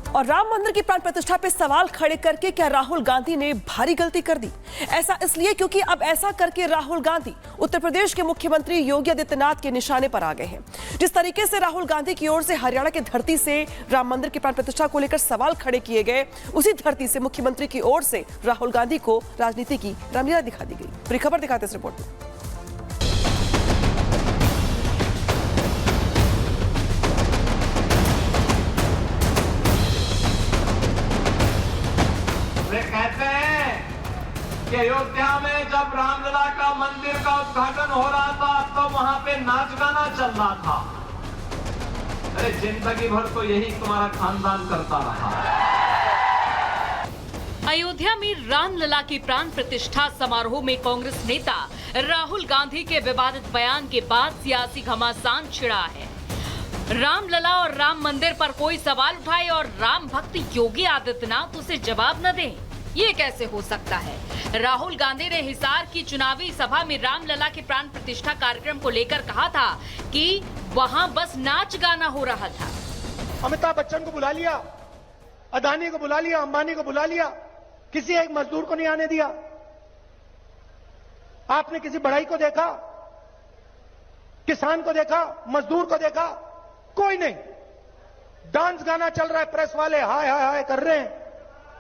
और राम मंदिर की प्राण प्रतिष्ठा पे सवाल खड़े करके क्या राहुल गांधी ने भारी गलती कर दी? ऐसा इसलिए क्योंकि अब ऐसा करके राहुल गांधी उत्तर प्रदेश के मुख्यमंत्री योगी आदित्यनाथ के निशाने पर आ गए हैं। जिस तरीके से राहुल गांधी की ओर से हरियाणा की धरती से राम मंदिर की प्राण प्रतिष्ठा को लेकर सवाल खड़े किए गए, उसी धरती से मुख्यमंत्री की ओर से राहुल गांधी को राजनीति की रामलीला दिखा दी गई। पूरी खबर दिखाते इस रिपोर्ट में। कहते हैं कि अयोध्या में जब रामलला का मंदिर का उद्घाटन हो रहा था तो वहां पे नाच गाना चल रहा था। अरे जिंदगी भर तो यही तुम्हारा खानदान करता रहा। अयोध्या में रामलला की प्राण प्रतिष्ठा समारोह में कांग्रेस नेता राहुल गांधी के विवादित बयान के बाद सियासी घमासान छिड़ा है। रामलला और राम मंदिर पर कोई सवाल उठाए और राम भक्त योगी आदित्यनाथ उसे जवाब न दें, ये कैसे हो सकता है? राहुल गांधी ने हिसार की चुनावी सभा में रामलला के प्राण प्रतिष्ठा कार्यक्रम को लेकर कहा था कि वहां बस नाच गाना हो रहा था। अमिताभ बच्चन को बुला लिया, अदानी को बुला लिया, अंबानी को बुला लिया, किसी एक मजदूर को नहीं आने दिया। आपने किसी बढ़ई को देखा, किसान को देखा, मजदूर को देखा? कोई नहीं। डांस गाना चल रहा है, प्रेस वाले हाय हाय हाय कर रहे हैं,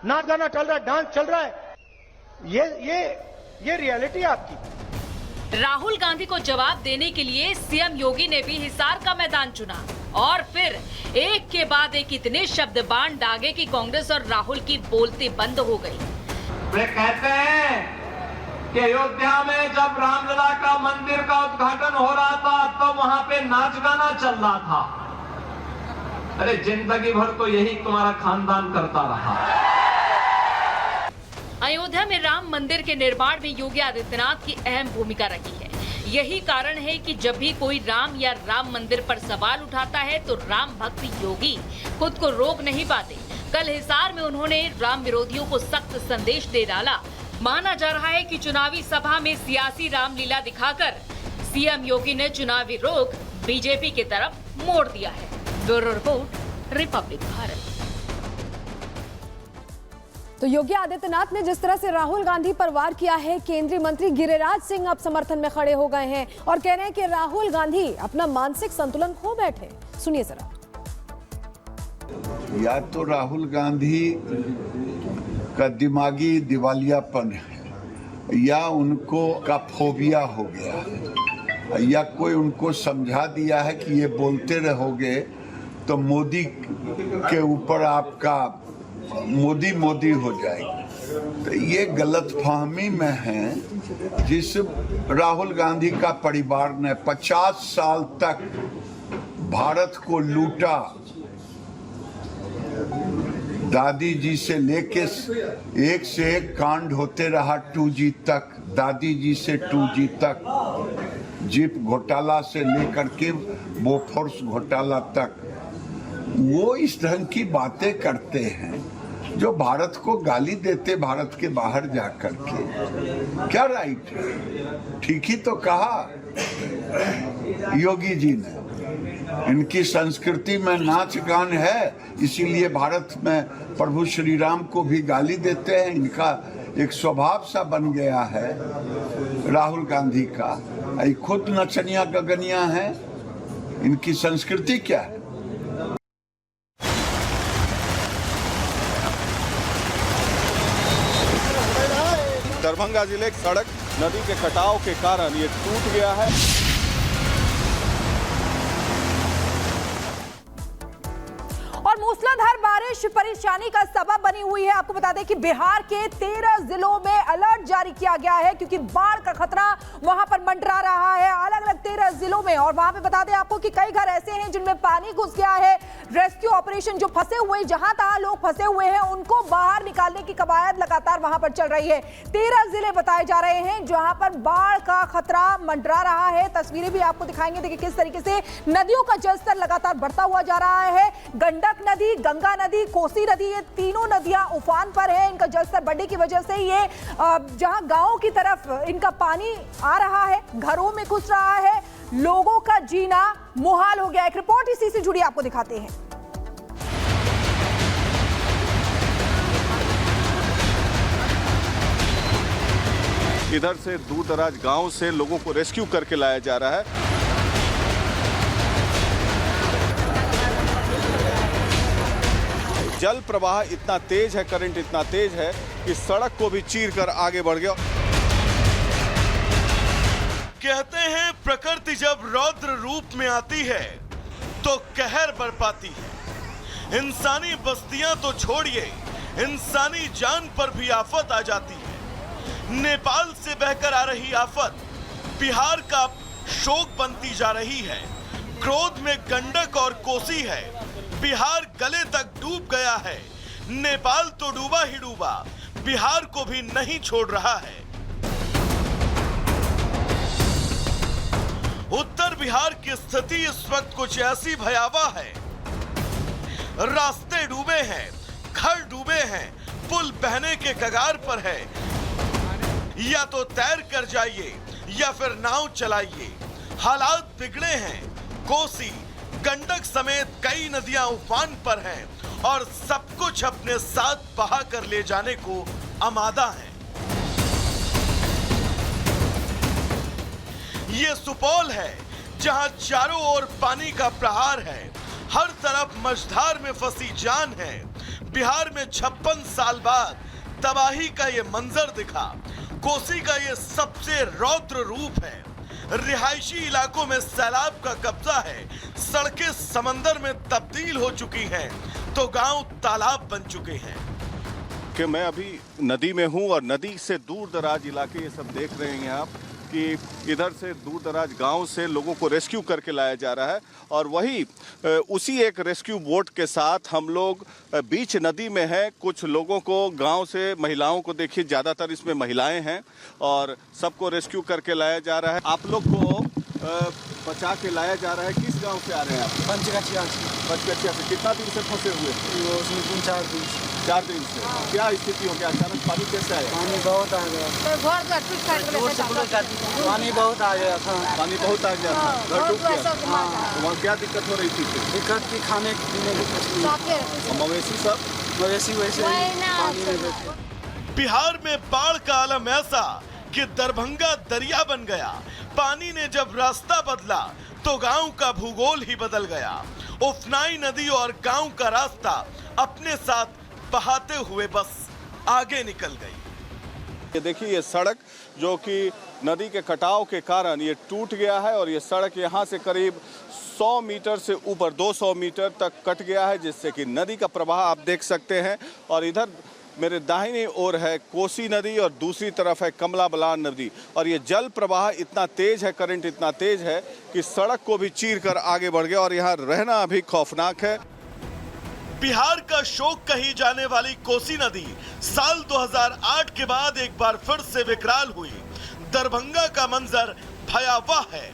नाच गाना चल रहा है, डांस चल रहा है। ये रियलिटी है आपकी। राहुल गांधी को जवाब देने के लिए सीएम योगी ने भी हिसार का मैदान चुना और फिर एक के बाद एक इतने शब्द बाण दागे कि कांग्रेस और राहुल की बोलती बंद हो गई। वे कहते हैं कि अयोध्या में जब रामलला का मंदिर का उद्घाटन हो रहा था तो वहां पे नाच गाना चल रहा था। अरे जिंदगी भर तो यही तुम्हारा खानदान करता रहा। अयोध्या में राम मंदिर के निर्माण में योगी आदित्यनाथ की अहम भूमिका रही है। यही कारण है कि जब भी कोई राम या राम मंदिर पर सवाल उठाता है तो राम भक्त योगी खुद को रोक नहीं पाते। कल हिसार में उन्होंने राम विरोधियों को सख्त संदेश दे डाला। माना जा रहा है कि चुनावी सभा में सियासी रामलीला दिखाकर सीएम योगी ने चुनावी रुख बीजेपी की तरफ मोड़ दिया है। Bureau report, Republic Bharat. तो योगी आदित्यनाथ ने जिस तरह से राहुल गांधी पर वार किया है, केंद्रीय मंत्री गिरिराज सिंह अब समर्थन में खड़े हो गए हैं और कह रहे हैं कि राहुल गांधी अपना मानसिक संतुलन खो बैठे। सुनिए जरा। या तो राहुल गांधी का दिमागी दिवालियापन है या उनको का फोबिया हो गया या कोई उनको समझा दिया है कि ये बोलते रहोगे तो मोदी के ऊपर आपका मोदी मोदी हो जाएगी। तो ये गलतफहमी में है जिस राहुल गांधी का परिवार ने 50 साल तक भारत को लूटा। दादी जी से लेके एक से एक कांड होते रहा 2G तक, दादी जी से 2G तक, जीप घोटाला से लेकर के बोफोर्स घोटाला तक। वो इस ढंग की बातें करते हैं जो भारत को गाली देते भारत के बाहर जाकर के। क्या राइट है? ठीक ही तो कहा योगी जी ने। इनकी संस्कृति में नाच गान है, इसीलिए भारत में प्रभु श्री राम को भी गाली देते हैं। इनका एक स्वभाव सा बन गया है राहुल गांधी का। खुद नचनिया गगनिया है। इनकी संस्कृति क्या है? दरभंगा जिले की सड़क नदी के कटाव के कारण ये टूट गया है। और मूसलाधार बारिश परेशानी का सबब बनी हुई है। आपको बता दें कि बिहार के 13 जिलों में अलर्ट जारी किया गया है क्योंकि बाढ़ का खतरा वहां पर मंडरा रहा है अलग अलग 13 जिलों में। और वहां पे बता दें आपको कि कई घर ऐसे हैं जिनमें पानी घुस गया है। रेस्क्यू ऑपरेशन जो फंसे हुए, जहां तहां लोग फंसे हुए हैं, उनको बाहर निकालने की कवायद लगातार वहां पर चल रही है। 13 जिले बताए जा रहे हैं जहां पर बाढ़ का खतरा मंडरा रहा है। तस्वीरें भी आपको दिखाएंगे। देखिए किस तरीके से नदियों का जलस्तर लगातार बढ़ता हुआ जा रहा है। गंडक नदी, गंगा नदी, कोसी नदी, ये तीनों नदियां उफान पर है। इनका जलस्तर बढ़ने की वजह से ये जहां गांवों की तरफ इनका पानी आ रहा है, घरों में घुस रहा है, लोगों का जीना मुहाल हो गया। एक रिपोर्ट इसी से जुड़ी आपको दिखाते हैं। इधर से दूर दराज गांव से लोगों को रेस्क्यू करके लाया जा रहा है। जल प्रवाह इतना तेज है, करंट इतना तेज है कि सड़क को भी चीर कर आगे बढ़ गया। कहते हैं प्रकृति जब रौद्र रूप में आती है तो कहर बरपाती है। इंसानी बस्तियां तो छोड़िए, इंसानी जान पर भी आफत आ जाती है। नेपाल से बहकर आ रही आफत बिहार का शोक बनती जा रही है। क्रोध में गंडक और कोसी है, बिहार गले तक डूब गया है। नेपाल तो डूबा ही डूबा, बिहार को भी नहीं छोड़ रहा है। उत्तर बिहार की स्थिति इस वक्त कुछ ऐसी भयावह है। रास्ते डूबे हैं, घर डूबे हैं, पुल बहने के कगार पर है। या तो तैर कर जाइए या फिर नाव चलाइए। हालात बिगड़े हैं। कोसी, गंडक समेत कई नदियां उफान पर हैं और सब कुछ अपने साथ बहा कर ले जाने को आमादा है। ये सुपौल है जहां चारों ओर पानी का प्रहार है। हर तरफ मझधार में फंसी जान है। बिहार में 56 साल बाद तबाही का ये मंजर दिखा। कोसी का ये सबसे रौद्र रूप है। रिहायशी इलाकों में सैलाब का कब्जा है। सड़कें समंदर में तब्दील हो चुकी हैं तो गांव तालाब बन चुके हैं। कि मैं अभी नदी में हूं और नदी से दूर दराज इलाके ये सब देख रहे हैं आप कि इधर से दूर दराज गांव से लोगों को रेस्क्यू करके लाया जा रहा है। और वही उसी एक रेस्क्यू बोट के साथ हम लोग बीच नदी में हैं। कुछ लोगों को गांव से, महिलाओं को देखिए, ज़्यादातर इसमें महिलाएं हैं और सबको रेस्क्यू करके लाया जा रहा है। आप लोग को बचा के लाया जा रहा है। किस गांव से आ रहे हैं आप? पंचगछिया से। कितना दिन से फंसे हुए? 4 दिन से। क्या स्थिति हो गया? अचानक पानी कैसे आया? पानी बहुत आ गया। पानी बहुत आ गया था। पानी बहुत आ गया था, घर डूब गया। वहाँ क्या दिक्कत हो रही थी? दिक्कत की खाने पीने की कुछ नहीं। मवेशी सब मवेशी वैसे पानी में बैठे। बिहार में बाढ़ का आलम ऐसा कि दरभंगा दरिया बन गया। पानी ने जब रास्ता बदला तो गांव का भूगोल ही बदल गया। उफनाई नदी और गांव का रास्ता अपने साथ बहाते हुए बस आगे निकल गई। ये देखिए, ये सड़क जो कि नदी के कटाव के कारण ये टूट गया है और ये सड़क यहाँ से करीब 100 मीटर से ऊपर 200 मीटर तक कट गया है, जिससे कि नदी का प्रवाह आप देख सकते हैं। और इधर मेरे दाहिनी ओर है कोसी नदी और दूसरी तरफ है कमला बलान नदी। और ये जल प्रवाह इतना तेज है, करंट इतना तेज है कि सड़क को भी चीर कर आगे बढ़ गया और यहाँ रहना अभी खौफनाक है। बिहार का शोक कही जाने वाली कोसी नदी साल 2008 के बाद एक बार फिर से विकराल हुई। दरभंगा का मंजर भयावह है।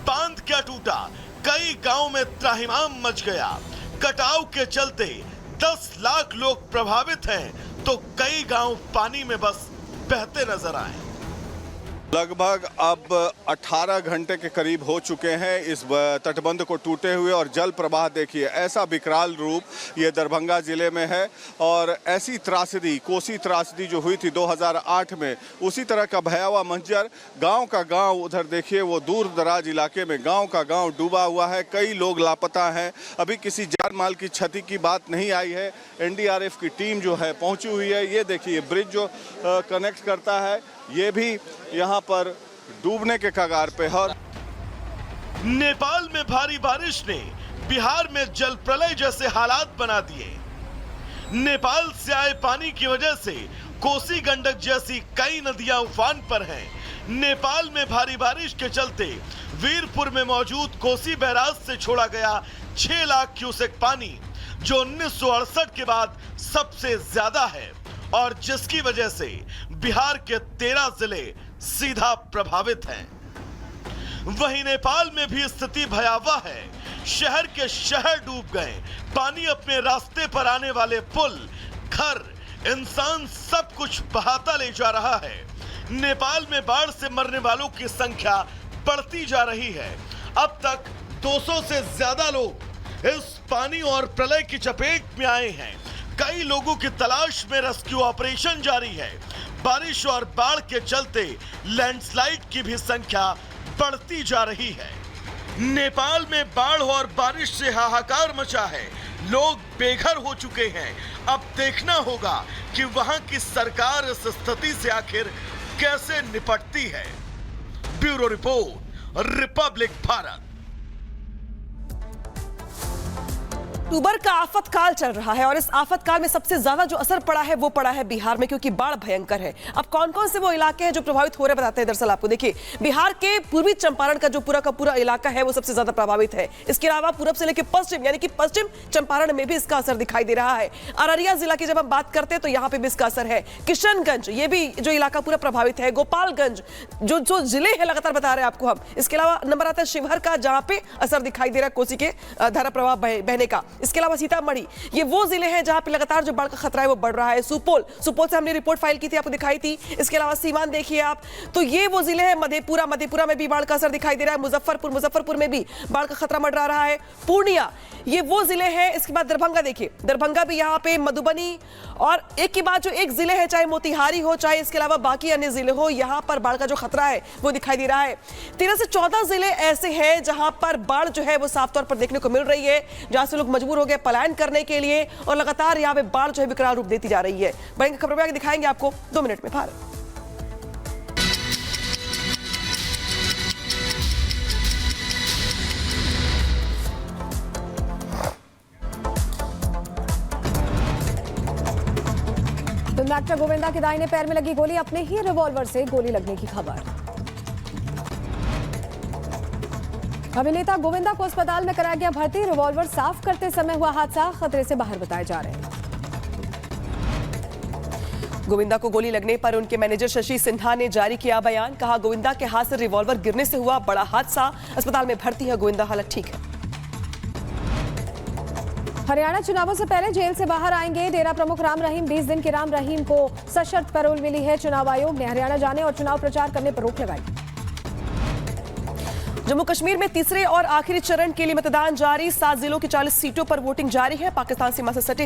बांध क्या टूटा, कई गांव में त्राहिमाम मच गया। कटाव के चलते 10 लाख लोग प्रभावित हैं तो कई गांव पानी में बस बहते नजर आए। लगभग अब 18 घंटे के करीब हो चुके हैं इस तटबंध को टूटे हुए और जल प्रवाह देखिए ऐसा विकराल रूप ये दरभंगा जिले में है। और ऐसी त्रासदी, कोसी त्रासदी जो हुई थी 2008 में, उसी तरह का भयावह मंजर। गांव का गांव उधर देखिए, वो दूर दराज इलाके में गांव का गांव डूबा हुआ है। कई लोग लापता हैं। अभी किसी जान माल की क्षति की बात नहीं आई है। एनडीआरएफ की टीम जो है पहुंची हुई है। ये देखिए, ब्रिज जो कनेक्ट करता है ये भी यहाँ पर डूबने के कगार पे है। नेपाल में भारी बारिश ने बिहार में जल प्रलय जैसे हालात बना दिए। नेपाल से आए पानी की वजह से कोसी, गंडक जैसी कई नदियां उफान पर हैं। नेपाल में भारी बारिश के चलते वीरपुर में मौजूद कोसी बैराज से छोड़ा गया 6 लाख क्यूसेक पानी, जो 1968 के बाद सबसे ज्यादा है और जिसकी वजह से बिहार के 13 जिले सीधा प्रभावित हैं। वहीं नेपाल में भी स्थिति भयावह है। शहर के शहर डूब गए। पानी अपने रास्ते पर आने वाले पुल, घर, इंसान सब कुछ बहाता ले जा रहा है। नेपाल में बाढ़ से मरने वालों की संख्या बढ़ती जा रही है। अब तक 200 से ज्यादा लोग इस पानी और प्रलय की चपेट में आए हैं। कई लोगों की तलाश में रेस्क्यू ऑपरेशन जारी है। बारिश और बाढ़ के चलते लैंडस्लाइड की भी संख्या बढ़ती जा रही है। नेपाल में बाढ़ और बारिश से हाहाकार मचा है, लोग बेघर हो चुके हैं। अब देखना होगा कि वहां की सरकार इस स्थिति से आखिर कैसे निपटती है। Bureau report, Republic Bharat. अक्टूबर का आफतकाल चल रहा है और इस आफतकाल में सबसे ज्यादा जो असर पड़ा है वो पड़ा है बिहार में, क्योंकि बाढ़ भयंकर है। अब कौन कौन से वो इलाके हैं जो प्रभावित हो रहे बताते हैं। दरअसल आपको देखिए, बिहार के पूर्वी चंपारण का जो पूरा इलाका है वो सबसे ज्यादा प्रभावित है। इसके अलावा पूरब से लेकर पश्चिम, यानी कि पश्चिम चंपारण में भी इसका असर दिखाई दे रहा है। अररिया जिला की जब हम बात करते हैं तो यहाँ पे भी इसका असर है। किशनगंज, ये भी जो इलाका पूरा प्रभावित है। गोपालगंज, जो जिले हैं लगातार बता रहे हैं आपको हम। इसके अलावा नंबर आता है शिवहर का, जहां पे असर दिखाई दे रहा है कोसी के धारा प्रवाह बहने का। इसके अलावा सीतामढ़ी, ये वो जिले हैं जहां पे लगातार जो बाढ़ का खतरा है वो बढ़ रहा है। सुपौल से हमने रिपोर्ट फाइल की थी, आपको दिखाई थी। इसके अलावा सीवान देखिए आप, तो ये वो जिले हैं। मधेपुरा में भी बाढ़ का असर दिखाई दे रहा है। मुजफ्फरपुर में भी बाढ़ का खतरा मंडरा रहा है। पूर्णिया, ये वो जिले हैं। इसके बाद दरभंगा देखिए, दरभंगा भी यहाँ पे, मधुबनी, और एक के बाद जो एक जिले है, चाहे मोतिहारी हो, चाहे इसके अलावा बाकी अन्य जिले हो, यहाँ पर बाढ़ का जो खतरा है वो दिखाई दे रहा है। 13 से 14 जिले ऐसे हैं जहां पर बाढ़ जो है वो साफ तौर पर देखने को मिल रही है, जहां से लोग मजबूर हो गए पलायन करने के लिए, और लगातार यहाँ पे बाढ़ जो है विकराल रूप देती जा रही है। बढ़ेंगे खबरों में, आगे दिखाएंगे आपको 2 मिनट में। भारत फिल्म एक्टर गोविंदा के दाहिने पैर में लगी गोली, अपने ही रिवॉल्वर से गोली लगने की खबर। अभिनेता गोविंदा को अस्पताल में कराया गया भर्ती, रिवॉल्वर साफ करते समय हुआ हादसा, खतरे से बाहर बताए जा रहे हैं। गोविंदा को गोली लगने पर उनके मैनेजर शशि सिन्हा ने जारी किया बयान। कहा, गोविंदा के हाथ से रिवॉल्वर गिरने से हुआ बड़ा हादसा, अस्पताल में भर्ती है गोविंदा, हालत ठीक है। हरियाणा चुनावों से पहले जेल से बाहर आएंगे डेरा प्रमुख राम रहीम। 20 दिन के राम रहीम को सशर्त पैरोल मिली है। चुनाव आयोग ने हरियाणा जाने और चुनाव प्रचार करने पर रोक लगाई। जम्मू कश्मीर में तीसरे और आखिरी चरण के लिए मतदान जारी। 7 जिलों की 40 सीटों पर वोटिंग जारी है। पाकिस्तान सीमा से सटे